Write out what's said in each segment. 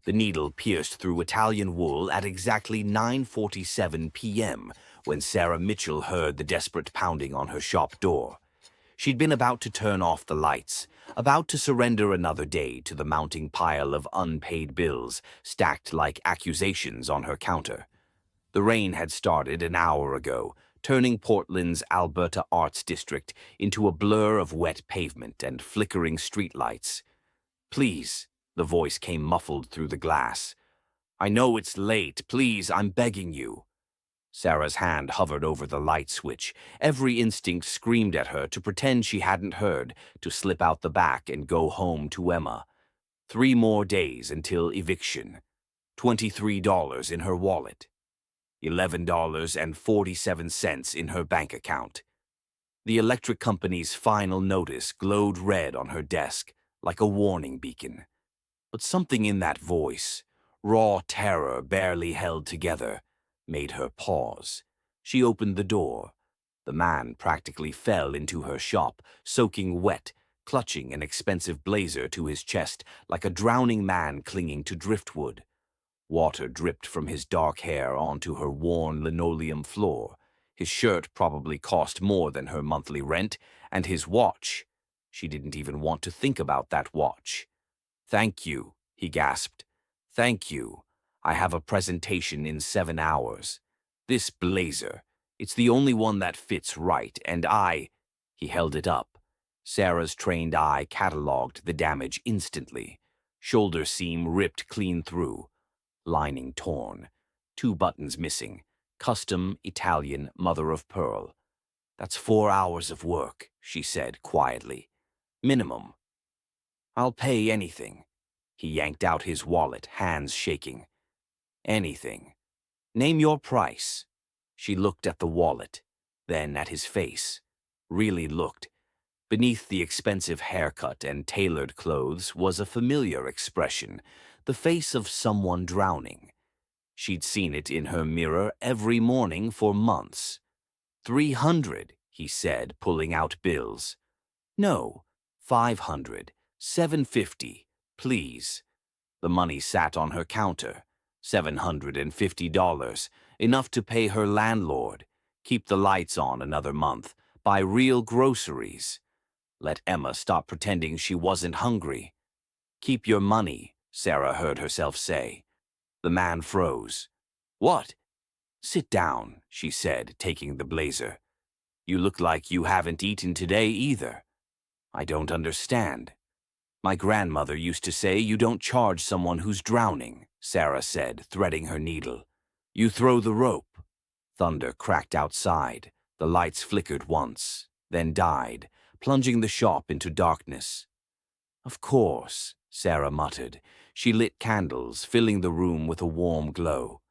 The needle pierced through Italian wool at exactly 9:47 p.m. when Sarah Mitchell heard the desperate pounding on her shop door. She'd been about to turn off the lights, about to surrender another day to the mounting pile of unpaid bills stacked like accusations on her counter. The rain had started an hour ago, turning Portland's Alberta Arts District into a blur of wet pavement and flickering streetlights. "Please," the voice came muffled through the glass. "I know it's late. Please, I'm begging you." Sarah's hand hovered over the light switch. Every instinct screamed at her to pretend she hadn't heard, to slip out the back and go home to Emma. 3 more days until eviction. $23 in her wallet. $11.47 in her bank account. The electric company's final notice glowed red on her desk, like a warning beacon. But something in that voice, raw terror barely held together, made her pause. She opened the door. The man practically fell into her shop, soaking wet, clutching an expensive blazer to his chest like a drowning man clinging to driftwood. Water dripped from his dark hair onto her worn linoleum floor. His shirt probably cost more than her monthly rent, and his watch. She didn't even want to think about that watch. "Thank you," he gasped. "Thank you. I have a presentation in 7 hours. This blazer, it's the only one that fits right, and He held it up. Sarah's trained eye cataloged the damage instantly. Shoulder seam ripped clean through. Lining torn. 2 buttons missing. Custom Italian mother of pearl. "That's 4 hours of work," she said quietly. "Minimum." "I'll pay anything." He yanked out his wallet, hands shaking. "Anything. Name your price." She looked at the wallet, then at his face. Really looked. Beneath the expensive haircut and tailored clothes was a familiar expression, the face of someone drowning. She'd seen it in her mirror every morning for months. 300, he said, pulling out bills. "No, 500, 750, please." The money sat on her counter. $750, enough to pay her landlord, keep the lights on another month, buy real groceries. Let Emma stop pretending she wasn't hungry. "Keep your money," Sarah heard herself say. The man froze. "What?" "Sit down," she said, taking the blazer. "You look like you haven't eaten today either." "I don't understand." "My grandmother used to say you don't charge someone who's drowning," Sarah said, threading her needle. "You throw the rope." Thunder cracked outside. The lights flickered once, then died, plunging the shop into darkness. "Of course," Sarah muttered. She lit candles, filling the room with a warm glow.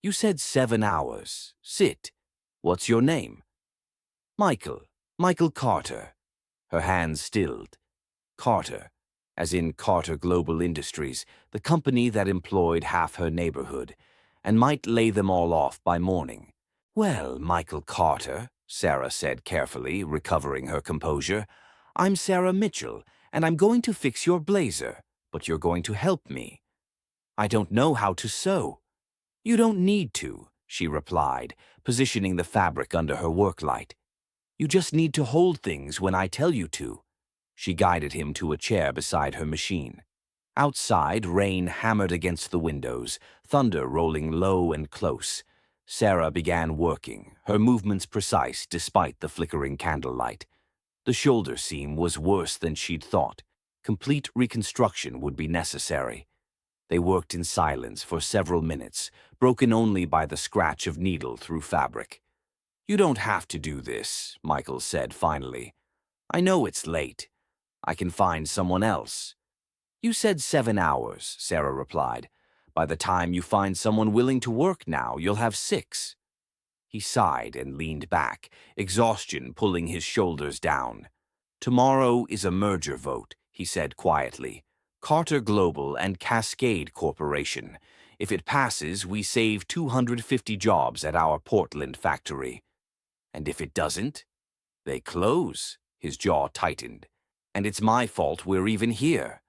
"You said 7 hours. Sit. What's your name?" "Michael. Michael Carter." Her hands stilled. Carter, as in Carter Global Industries, the company that employed half her neighborhood, and might lay them all off by morning. "Well, Michael Carter," Sarah said carefully, recovering her composure, "I'm Sarah Mitchell, and I'm going to fix your blazer, but you're going to help me." "I don't know how to sew." "You don't need to," she replied, positioning the fabric under her work light. "You just need to hold things when I tell you to." She guided him to a chair beside her machine. Outside, rain hammered against the windows, thunder rolling low and close. Sarah began working, her movements precise despite the flickering candlelight. The shoulder seam was worse than she'd thought. Complete reconstruction would be necessary. They worked in silence for several minutes, broken only by the scratch of needle through fabric. "You don't have to do this," Michael said finally. "I know it's late. I can find someone else." "You said 7 hours," Sarah replied. "By the time you find someone willing to work now, you'll have 6. He sighed and leaned back, exhaustion pulling his shoulders down. "Tomorrow is a merger vote," he said quietly. "Carter Global and Cascade Corporation. If it passes, we save 250 jobs at our Portland factory. And if it doesn't, they close." His jaw tightened. "And it's my fault we're even here."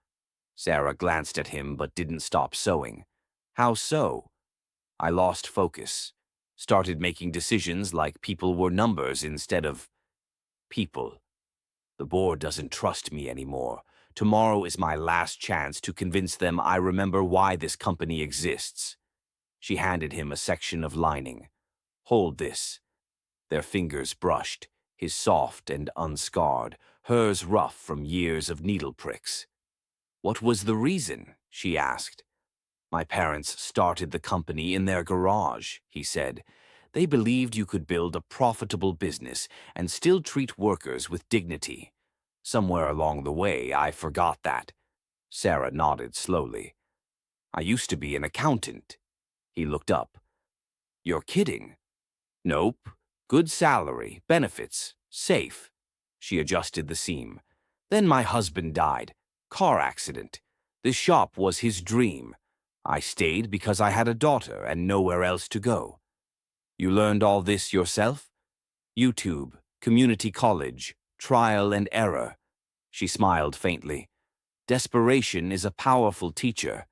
Sarah glanced at him but didn't stop sewing. How so? I lost focus. Started making decisions like people were numbers instead of people. The board doesn't trust me anymore. Tomorrow is my last chance to convince them I remember why this company exists. She handed him a section of lining. Hold this. Their fingers brushed, his soft and unscarred, hers rough from years of needle pricks. What was the reason? She asked. My parents started the company in their garage, he said. They believed you could build a profitable business and still treat workers with dignity. Somewhere along the way, I forgot that. Sarah nodded slowly. I used to be an accountant. He looked up. You're kidding. Nope. Good salary, benefits, safe. She adjusted the seam. Then my husband died. Car accident. This shop was his dream. I stayed because I had a daughter and nowhere else to go. You learned all this yourself? YouTube, community college, trial and error. She smiled faintly. Desperation is a powerful teacher.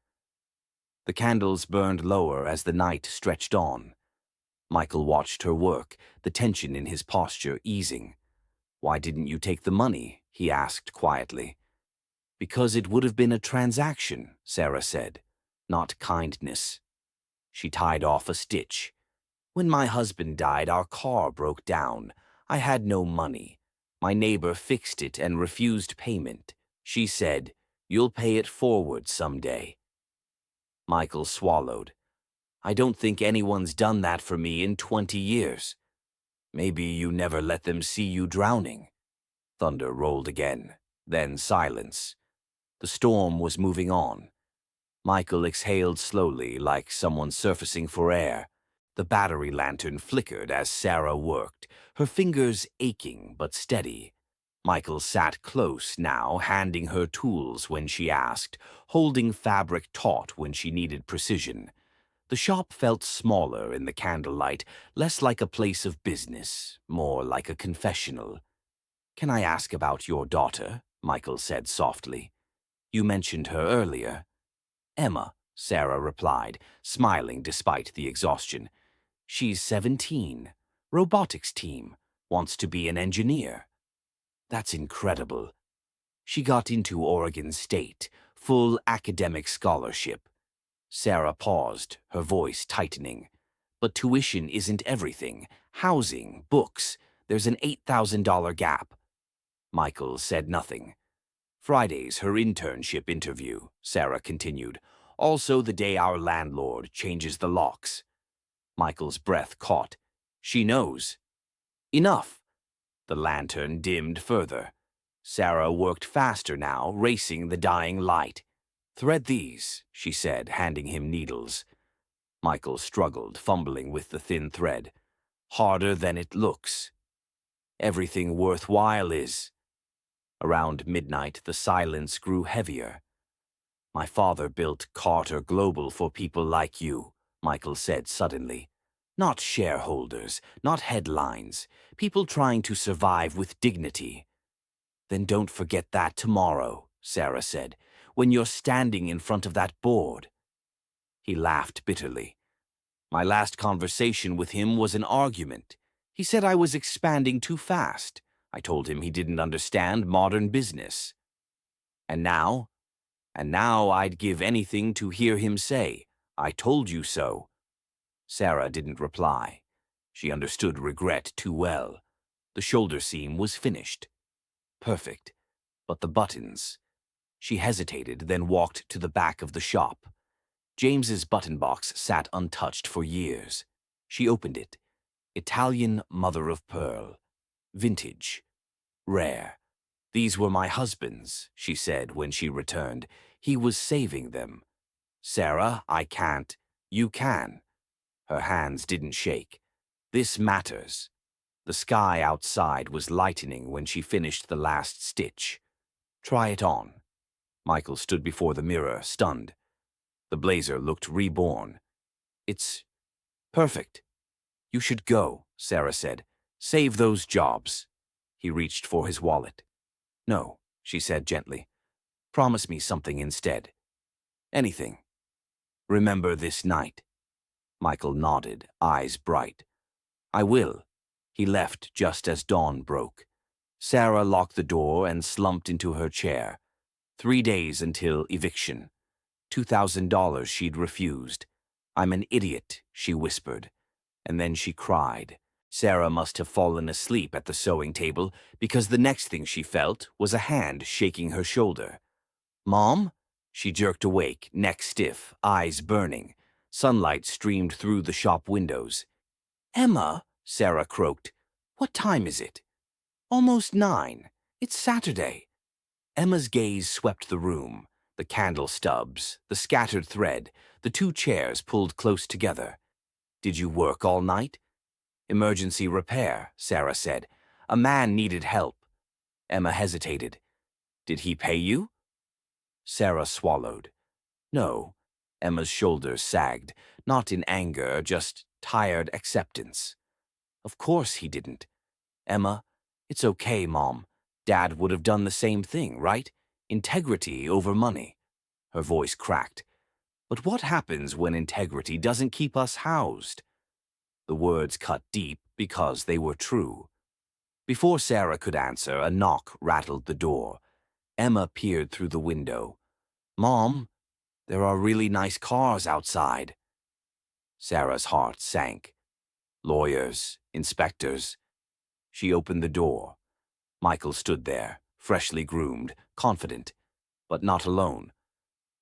The candles burned lower as the night stretched on. Michael watched her work, the tension in his posture easing. Why didn't you take the money? He asked quietly. Because it would have been a transaction, Sarah said, not kindness. She tied off a stitch. When my husband died, our car broke down. I had no money. My neighbor fixed it and refused payment. She said, "You'll pay it forward someday." Michael swallowed. I don't think anyone's done that for me in 20 years. Maybe you never let them see you drowning. Thunder rolled again, then silence. The storm was moving on. Michael exhaled slowly, like someone surfacing for air. The battery lantern flickered as Sarah worked, her fingers aching but steady. Michael sat close now, handing her tools when she asked, holding fabric taut when she needed precision. The shop felt smaller in the candlelight, less like a place of business, more like a confessional. Can I ask about your daughter? Michael said softly. You mentioned her earlier. Emma, Sarah replied, smiling despite the exhaustion. She's 17. Robotics team. Wants to be an engineer. That's incredible. She got into Oregon State, full academic scholarship. Sarah paused, her voice tightening. But tuition isn't everything. Housing, books. There's an $8,000 gap. Michael said nothing. Friday's her internship interview, Sarah continued. Also the day our landlord changes the locks. Michael's breath caught. She knows. Enough. The lantern dimmed further. Sarah worked faster now, racing the dying light. Thread these, she said, handing him needles. Michael struggled, fumbling with the thin thread. Harder than it looks. Everything worthwhile is. Around midnight, the silence grew heavier. My father built Carter Global for people like you, Michael said suddenly. Not shareholders, not headlines, people trying to survive with dignity. Then don't forget that tomorrow, Sarah said, when you're standing in front of that board. He laughed bitterly. My last conversation with him was an argument. He said I was expanding too fast. I told him he didn't understand modern business. And now I'd give anything to hear him say, I told you so. Sarah didn't reply. She understood regret too well. The shoulder seam was finished. Perfect. But the buttons. She hesitated, then walked to the back of the shop. James's button box sat untouched for years. She opened it. Italian mother of pearl. Vintage. Rare. These were my husband's, she said when she returned. He was saving them. Sarah, I can't. You can. Her hands didn't shake. This matters. The sky outside was lightening when she finished the last stitch. Try it on. Michael stood before the mirror, stunned. The blazer looked reborn. It's perfect. You should go, Sarah said. Save those jobs. He reached for his wallet. No, she said gently. Promise me something instead. Anything. Remember this night." Michael nodded, eyes bright. "I will." He left just as dawn broke. Sarah locked the door and slumped into her chair. 3 days until eviction. $2,000 she'd refused. "I'm an idiot," she whispered. And then she cried. Sarah must have fallen asleep at the sewing table because the next thing she felt was a hand shaking her shoulder. "Mom?" She jerked awake, neck stiff, eyes burning. Sunlight streamed through the shop windows. "Emma," Sarah croaked. "What time is it?" "Almost 9. It's Saturday." Emma's gaze swept the room, the candle stubs, the scattered thread, the 2 chairs pulled close together. "Did you work all night?" "Emergency repair," Sarah said. "A man needed help." Emma hesitated. "Did he pay you?" Sarah swallowed. "No." Emma's shoulders sagged, not in anger, just tired acceptance. "Of course he didn't." "Emma, it's okay, Mom. Dad would have done the same thing, right? Integrity over money." Her voice cracked. "But what happens when integrity doesn't keep us housed?" The words cut deep because they were true. Before Sarah could answer, a knock rattled the door. Emma peered through the window. "Mom, there are really nice cars outside." Sarah's heart sank. Lawyers, inspectors. She opened the door. Michael stood there, freshly groomed, confident, but not alone.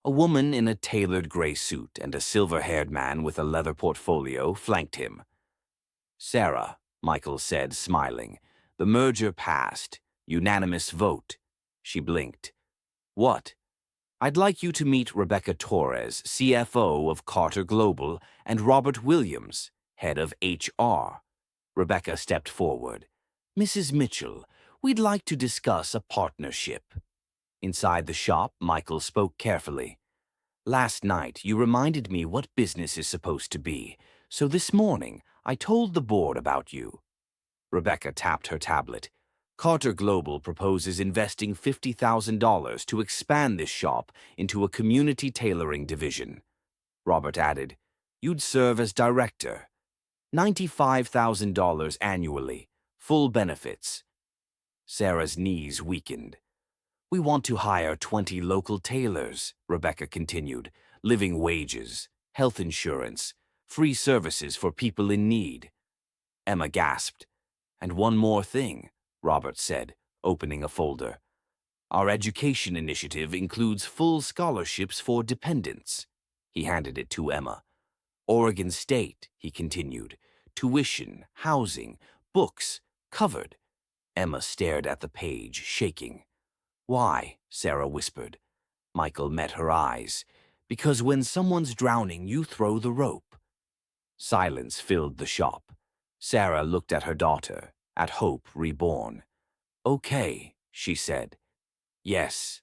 A woman in a tailored gray suit and a silver-haired man with a leather portfolio flanked him. "Sarah," Michael said, smiling. "The merger passed. Unanimous vote." She blinked. "What?" "I'd like you to meet Rebecca Torres, CFO of Carter Global, and Robert Williams, head of HR. Rebecca stepped forward. "Mrs. Mitchell, we'd like to discuss a partnership." Inside the shop, Michael spoke carefully. "Last night, you reminded me what business is supposed to be, so this morning, I told the board about you." Rebecca tapped her tablet. "Carter Global proposes investing $50,000 to expand this shop into a community tailoring division." Robert added, "You'd serve as director. $95,000 annually, full benefits." Sarah's knees weakened. "We want to hire 20 local tailors," Rebecca continued. "Living wages, health insurance, free services for people in need." Emma gasped. "And one more thing," Robert said, opening a folder. "Our education initiative includes full scholarships for dependents." He handed it to Emma. "Oregon State," he continued. "Tuition, housing, books, covered." Emma stared at the page, shaking. "Why?" Sarah whispered. Michael met her eyes. "Because when someone's drowning, you throw the rope." Silence filled the shop. Sarah looked at her daughter, at hope reborn. "Okay," she said. "Yes."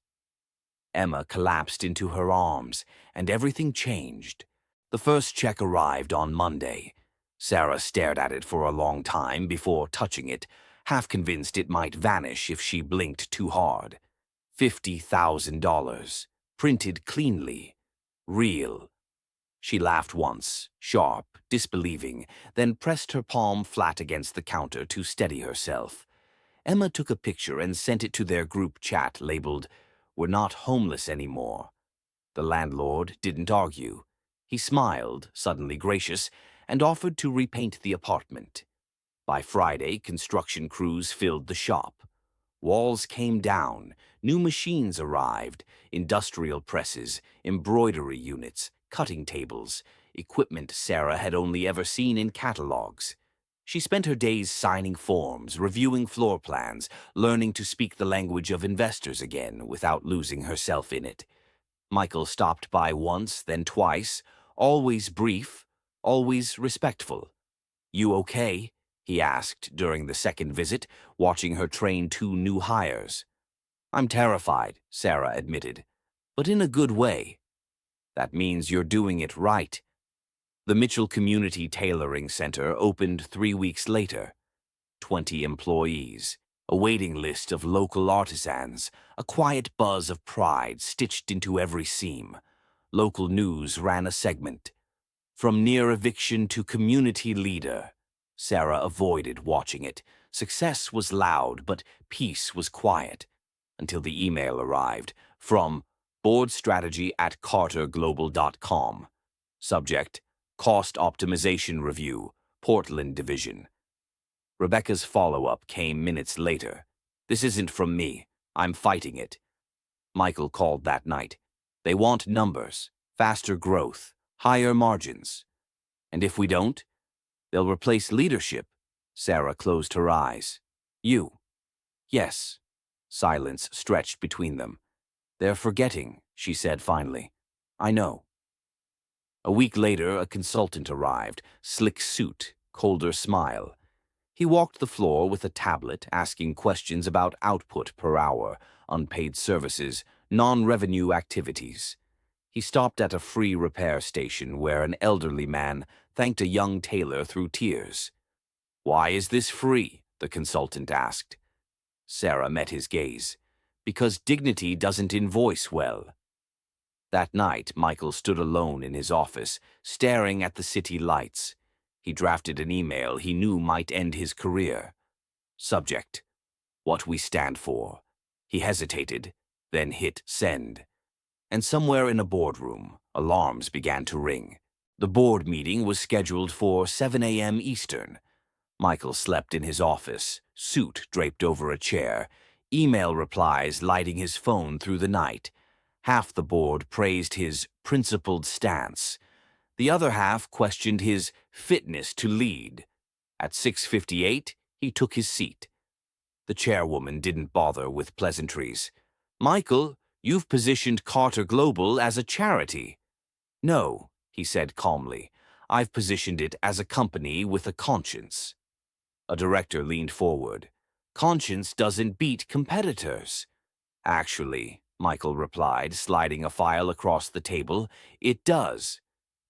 Emma collapsed into her arms, and everything changed. The first check arrived on Monday. Sarah stared at it for a long time before touching it, half convinced it might vanish if she blinked too hard. $50,000, printed cleanly. Real. She laughed once, sharp, disbelieving, then pressed her palm flat against the counter to steady herself. Emma took a picture and sent it to their group chat labeled, "We're not homeless anymore." The landlord didn't argue. He smiled, suddenly gracious, and offered to repaint the apartment. By Friday, construction crews filled the shop. Walls came down, new machines arrived, industrial presses, embroidery units, cutting tables, equipment Sarah had only ever seen in catalogs. She spent her days signing forms, reviewing floor plans, learning to speak the language of investors again without losing herself in it. Michael stopped by once, then twice, always brief, always respectful. "You okay?" he asked during the second visit, watching her train 2 new hires. "I'm terrified," Sarah admitted, "but in a good way." "That means you're doing it right." The Mitchell Community Tailoring Center opened 3 weeks later. 20 employees. A waiting list of local artisans, a quiet buzz of pride stitched into every seam. Local news ran a segment. From near eviction to community leader. Sarah avoided watching it. Success was loud, but peace was quiet. Until the email arrived from boardstrategy@carterglobal.com. Subject, Cost Optimization Review, Portland Division. Rebecca's follow-up came minutes later. This isn't from me. I'm fighting it. Michael called that night. They want numbers, faster growth, higher margins. And if we don't, they'll replace leadership. Sarah closed her eyes. You. Yes. Silence stretched between them. They're forgetting, she said finally. I know. A week later, a consultant arrived, slick suit, colder smile. He walked the floor with a tablet, asking questions about output per hour, unpaid services, non-revenue activities. He stopped at a free repair station where an elderly man thanked a young tailor through tears. Why is this free? The consultant asked. Sarah met his gaze. Because dignity doesn't invoice well. That night, Michael stood alone in his office, staring at the city lights. He drafted an email he knew might end his career. Subject, what we stand for. He hesitated, then hit send. And somewhere in a boardroom, alarms began to ring. The board meeting was scheduled for 7 a.m. Eastern. Michael slept in his office, suit draped over a chair, email replies lighting his phone through the night. Half the board praised his principled stance. The other half questioned his fitness to lead. At 6:58, he took his seat. The chairwoman didn't bother with pleasantries. Michael, you've positioned Carter Global as a charity. No, he said calmly. I've positioned it as a company with a conscience. A director leaned forward. Conscience doesn't beat competitors. Actually, Michael replied, sliding a file across the table, it does.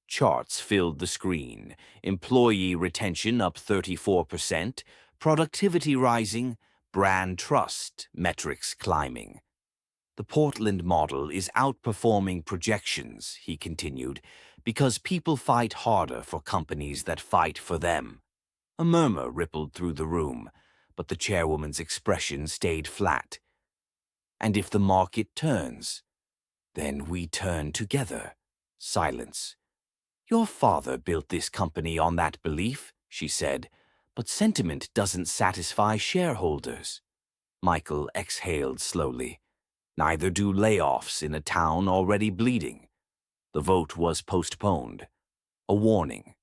Charts filled the screen. Employee retention up 34%, productivity rising, brand trust metrics climbing. The Portland model is outperforming projections, he continued, because people fight harder for companies that fight for them. A murmur rippled through the room, but the chairwoman's expression stayed flat. And if the market turns, then we turn together. Silence. Your father built this company on that belief, she said, but sentiment doesn't satisfy shareholders. Michael exhaled slowly. Neither do layoffs in a town already bleeding. The vote was postponed. A warning.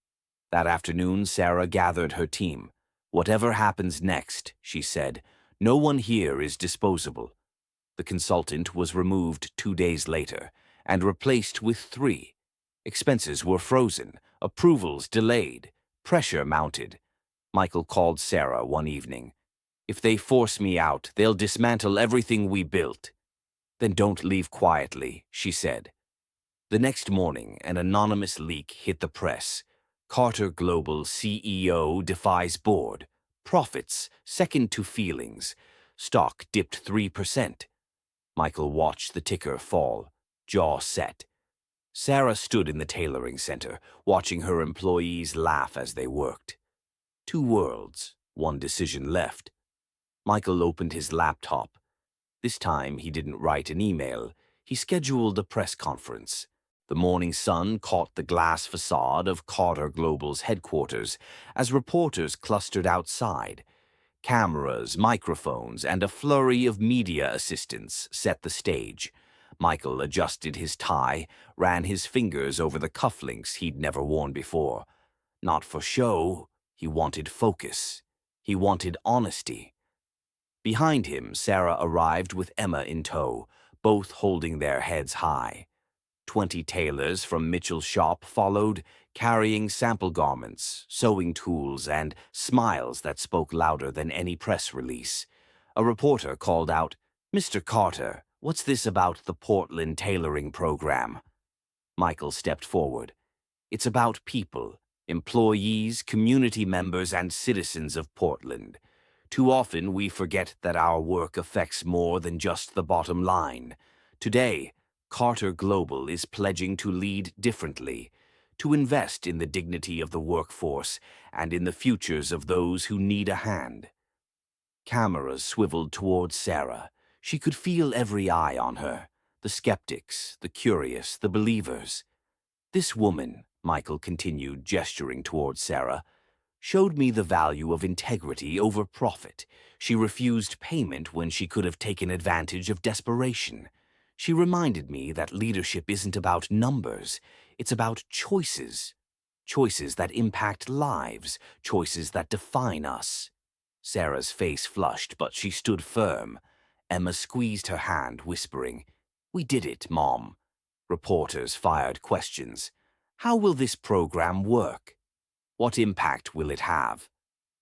That afternoon, Sarah gathered her team. Whatever happens next, she said, no one here is disposable. The consultant was removed 2 days later and replaced with 3. Expenses were frozen, approvals delayed, pressure mounted. Michael called Sarah one evening. If they force me out, they'll dismantle everything we built. Then don't leave quietly, she said. The next morning, an anonymous leak hit the press. Carter Global CEO defies board. Profits second to feelings. Stock dipped 3%. Michael watched the ticker fall, jaw set. Sarah stood in the tailoring center, watching her employees laugh as they worked. 2 worlds, 1 decision left. Michael opened his laptop. This time he didn't write an email. He scheduled a press conference. The morning sun caught the glass facade of Carter Global's headquarters as reporters clustered outside. Cameras, microphones, and a flurry of media assistants set the stage. Michael adjusted his tie, ran his fingers over the cufflinks he'd never worn before. Not for show, he wanted focus. He wanted honesty. Behind him, Sarah arrived with Emma in tow, both holding their heads high. 20 tailors from Mitchell's shop followed, carrying sample garments, sewing tools, and smiles that spoke louder than any press release. A reporter called out, "Mr. Carter, what's this about the Portland tailoring program?" Michael stepped forward. It's about people, employees, community members, and citizens of Portland. Too often we forget that our work affects more than just the bottom line. Today, Carter Global is pledging to lead differently, to invest in the dignity of the workforce and in the futures of those who need a hand. Cameras swiveled towards Sarah. She could feel every eye on her, the skeptics, the curious, the believers. This woman, Michael continued, gesturing towards Sarah, showed me the value of integrity over profit. She refused payment when she could have taken advantage of desperation. She reminded me that leadership isn't about numbers, it's about choices. Choices that impact lives, choices that define us. Sarah's face flushed, but she stood firm. Emma squeezed her hand, whispering, "We did it, Mom." Reporters fired questions. How will this program work? What impact will it have?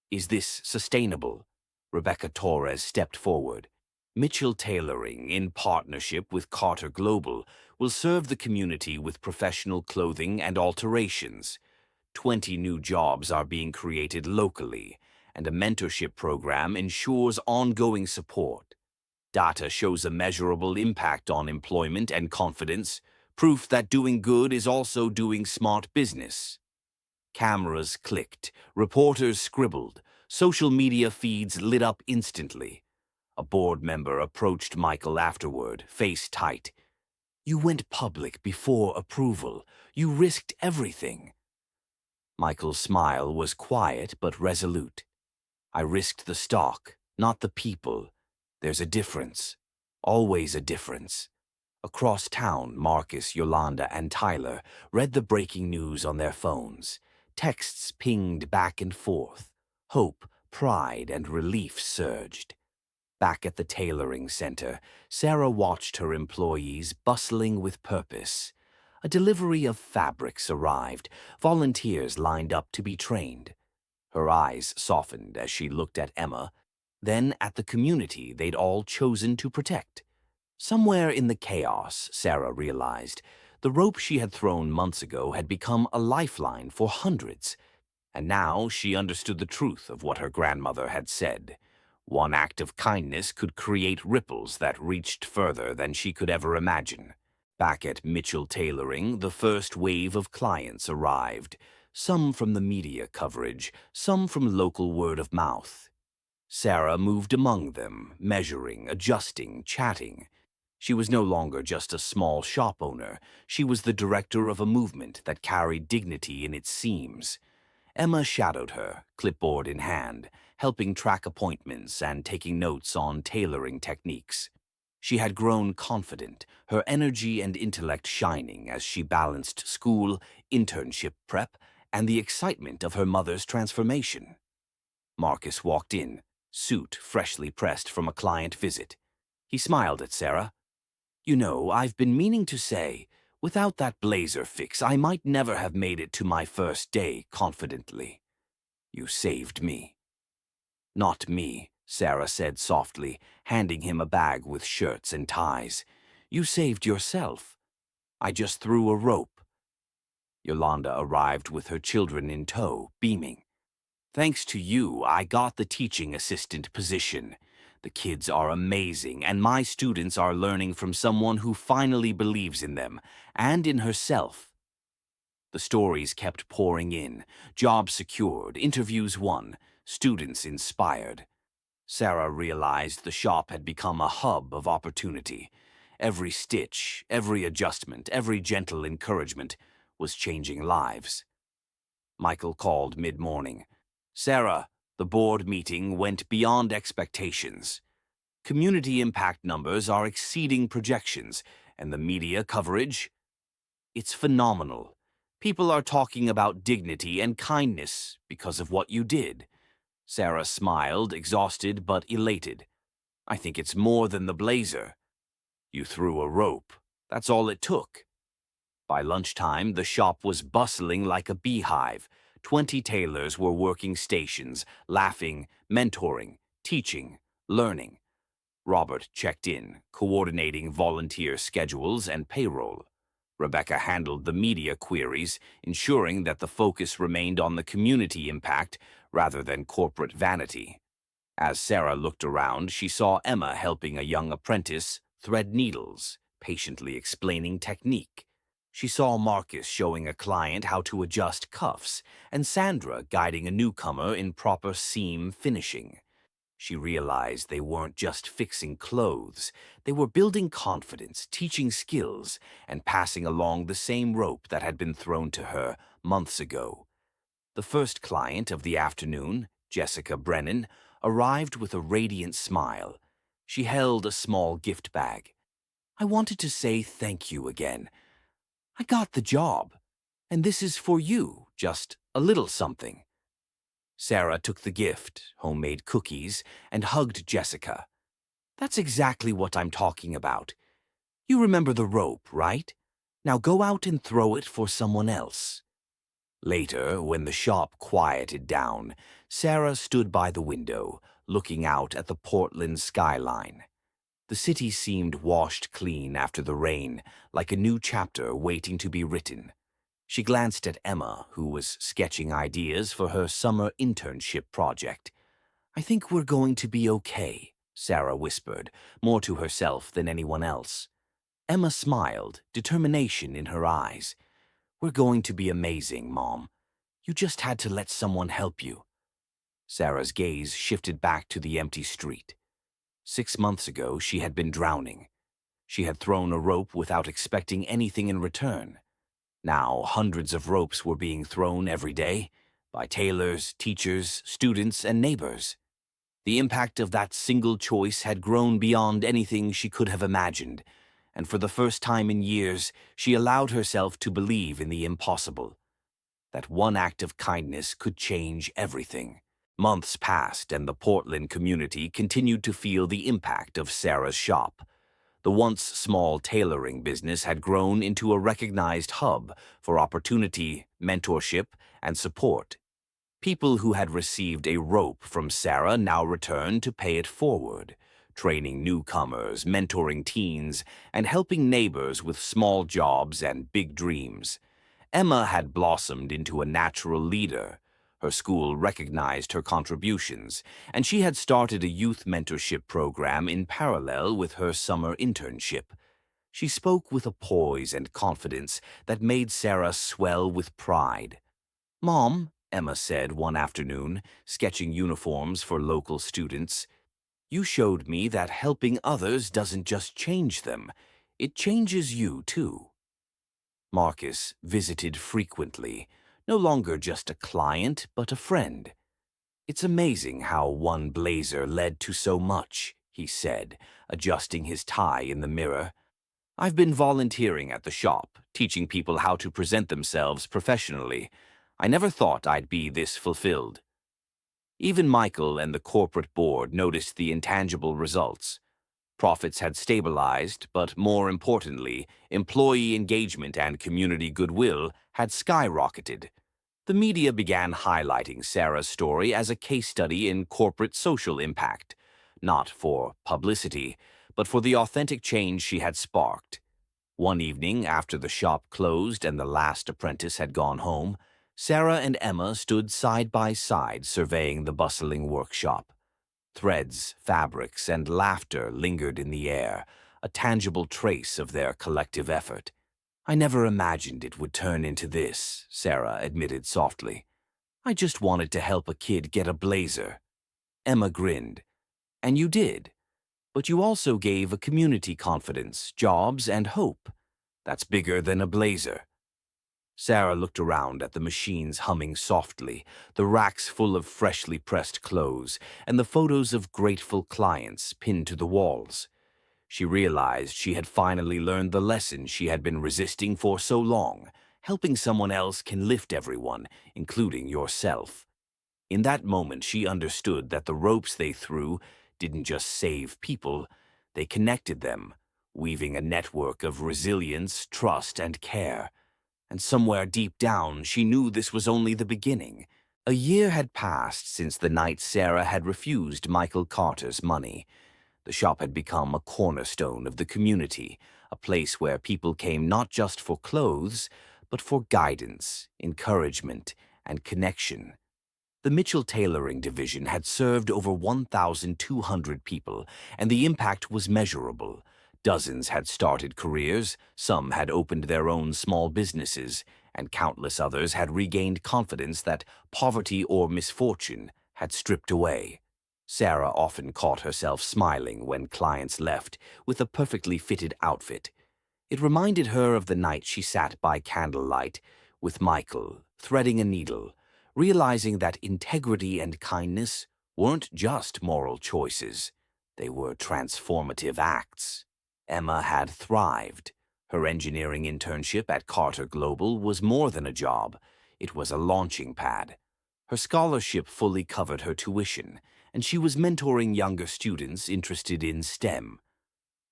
Is this sustainable? Rebecca Torres stepped forward. Mitchell Tailoring, in partnership with Carter Global, will serve the community with professional clothing and alterations. 20 new jobs are being created locally, and a mentorship program ensures ongoing support. Data shows a measurable impact on employment and confidence, proof that doing good is also doing smart business. Cameras clicked, reporters scribbled, social media feeds lit up instantly. A board member approached Michael afterward, face tight. "You went public before approval. You risked everything." Michael's smile was quiet but resolute. "I risked the stock, not the people. There's a difference. Always a difference." Across town, Marcus, Yolanda, and Tyler read the breaking news on their phones. Texts pinged back and forth. Hope, pride, and relief surged. Back at the tailoring center, Sarah watched her employees bustling with purpose. A delivery of fabrics arrived. Volunteers lined up to be trained. Her eyes softened as she looked at Emma, then at the community they'd all chosen to protect. Somewhere in the chaos, Sarah realized, the rope she had thrown months ago had become a lifeline for hundreds. And now she understood the truth of what her grandmother had said. One act of kindness could create ripples that reached further than she could ever imagine. Back at Mitchell Tailoring, the first wave of clients arrived, some from the media coverage, some from local word of mouth. Sarah moved among them, measuring, adjusting, chatting. She was no longer just a small shop owner. She was the director of a movement that carried dignity in its seams. Emma shadowed her, clipboard in hand, helping track appointments and taking notes on tailoring techniques. She had grown confident, her energy and intellect shining as she balanced school, internship prep, and the excitement of her mother's transformation. Marcus walked in, suit freshly pressed from a client visit. He smiled at Sarah. "You know, I've been meaning to say, without that blazer fix, I might never have made it to my first day confidently. You saved me." "Not me," Sarah said softly, handing him a bag with shirts and ties. "You saved yourself. I just threw a rope." Yolanda arrived with her children in tow, beaming. "Thanks to you, I got the teaching assistant position. The kids are amazing, and my students are learning from someone who finally believes in them, and in herself." The stories kept pouring in. Jobs secured, interviews won, students inspired. Sarah realized the shop had become a hub of opportunity. Every stitch, every adjustment, every gentle encouragement was changing lives. Michael called mid-morning. "Sarah, the board meeting went beyond expectations. Community impact numbers are exceeding projections, and the media coverage? It's phenomenal. People are talking about dignity and kindness because of what you did." Sarah smiled, exhausted but elated. "I think it's more than the blazer. You threw a rope. That's all it took." By lunchtime, the shop was bustling like a beehive. 20 tailors were working stations, laughing, mentoring, teaching, learning. Robert checked in, coordinating volunteer schedules and payroll. Rebecca handled the media queries, ensuring that the focus remained on the community impact rather than corporate vanity. As Sarah looked around, she saw Emma helping a young apprentice thread needles, patiently explaining technique. She saw Marcus showing a client how to adjust cuffs, and Sandra guiding a newcomer in proper seam finishing. She realized they weren't just fixing clothes, they were building confidence, teaching skills, and passing along the same rope that had been thrown to her months ago. The first client of the afternoon, Jessica Brennan, arrived with a radiant smile. She held a small gift bag. "I wanted to say thank you again. I got the job, and this is for you, just a little something." Sarah took the gift, homemade cookies, and hugged Jessica. "That's exactly what I'm talking about. You remember the rope, right? Now go out and throw it for someone else." Later, when the shop quieted down, Sarah stood by the window, looking out at the Portland skyline. The city seemed washed clean after the rain, like a new chapter waiting to be written. She glanced at Emma, who was sketching ideas for her summer internship project. "I think we're going to be okay," Sarah whispered, more to herself than anyone else. Emma smiled, determination in her eyes. "We're going to be amazing, Mom. You just had to let someone help you." Sarah's gaze shifted back to the empty street. 6 months ago, she had been drowning. She had thrown a rope without expecting anything in return. Now, hundreds of ropes were being thrown every day by tailors, teachers, students, and neighbors. The impact of that single choice had grown beyond anything she could have imagined, and for the first time in years, she allowed herself to believe in the impossible. That one act of kindness could change everything. Months passed, and the Portland community continued to feel the impact of Sarah's shop. The once small tailoring business had grown into a recognized hub for opportunity, mentorship, and support. People who had received a rope from Sarah now returned to pay it forward, training newcomers, mentoring teens, and helping neighbors with small jobs and big dreams. Emma had blossomed into a natural leader. Her school recognized her contributions, and she had started a youth mentorship program in parallel with her summer internship. She spoke with a poise and confidence that made Sarah swell with pride. "Mom," Emma said one afternoon, sketching uniforms for local students, "you showed me that helping others doesn't just change them, it changes you too." Marcus visited frequently, no longer just a client, but a friend. "It's amazing how one blazer led to so much," he said, adjusting his tie in the mirror. "I've been volunteering at the shop, teaching people how to present themselves professionally. I never thought I'd be this fulfilled." Even Michael and the corporate board noticed the intangible results. Profits had stabilized, but more importantly, employee engagement and community goodwill had skyrocketed. The media began highlighting Sarah's story as a case study in corporate social impact, not for publicity, but for the authentic change she had sparked. One evening, after the shop closed and the last apprentice had gone home, Sarah and Emma stood side by side surveying the bustling workshop. Threads, fabrics, and laughter lingered in the air, a tangible trace of their collective effort. "I never imagined it would turn into this," Sarah admitted softly. "I just wanted to help a kid get a blazer." Emma grinned. "And you did. But you also gave a community confidence, jobs, and hope. That's bigger than a blazer." Sarah looked around at the machines humming softly, the racks full of freshly pressed clothes, and the photos of grateful clients pinned to the walls. She realized she had finally learned the lesson she had been resisting for so long. Helping someone else can lift everyone, including yourself. In that moment, she understood that the ropes they threw didn't just save people, they connected them, weaving a network of resilience, trust, and care. And somewhere deep down, she knew this was only the beginning. A year had passed since the night Sarah had refused Michael Carter's money. The shop had become a cornerstone of the community, a place where people came not just for clothes, but for guidance, encouragement, and connection. The Mitchell tailoring division had served over 1,200 people, and the impact was measurable. Dozens had started careers, some had opened their own small businesses, and countless others had regained confidence that poverty or misfortune had stripped away. Sarah often caught herself smiling when clients left with a perfectly fitted outfit. It reminded her of the night she sat by candlelight with Michael, threading a needle, realizing that integrity and kindness weren't just moral choices, they were transformative acts. Emma had thrived. Her engineering internship at Carter Global was more than a job, it was a launching pad. Her scholarship fully covered her tuition, and she was mentoring younger students interested in STEM.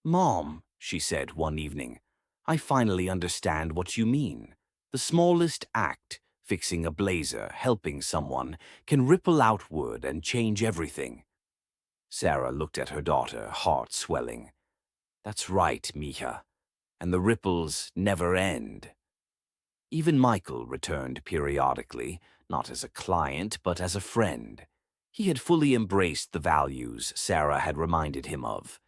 "Mom," she said one evening, "I finally understand what you mean. The smallest act, fixing a blazer, helping someone, can ripple outward and change everything." Sarah looked at her daughter, heart swelling. "That's right, Mija, and the ripples never end." Even Michael returned periodically, not as a client, but as a friend. He had fully embraced the values Sarah had reminded him of.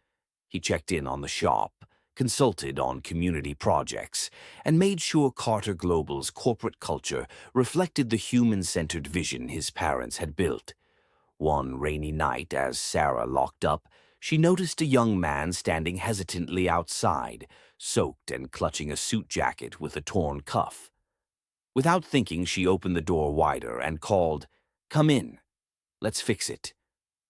He checked in on the shop, consulted on community projects, and made sure Carter Global's corporate culture reflected the human-centered vision his parents had built. One rainy night, as Sarah locked up, she noticed a young man standing hesitantly outside, soaked and clutching a suit jacket with a torn cuff. Without thinking, she opened the door wider and called, "Come in. Let's fix it."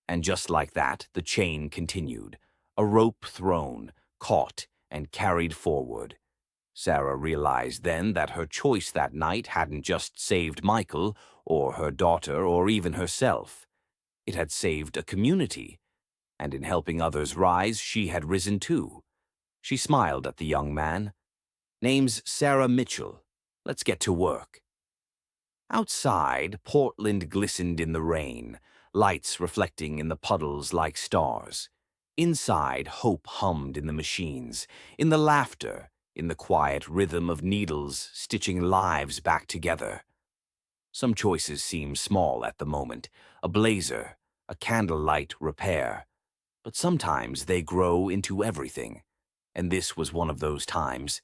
And just like that, the chain continued, a rope thrown, caught, and carried forward. Sarah realized then that her choice that night hadn't just saved Michael, or her daughter, or even herself. It had saved a community, and in helping others rise, she had risen too. She smiled at the young man. "Name's Sarah Mitchell. Let's get to work." Outside, Portland glistened in the rain, lights reflecting in the puddles like stars. Inside, hope hummed in the machines, in the laughter, in the quiet rhythm of needles stitching lives back together. Some choices seem small at the moment, a blazer, a candlelight repair, but sometimes they grow into everything, and this was one of those times.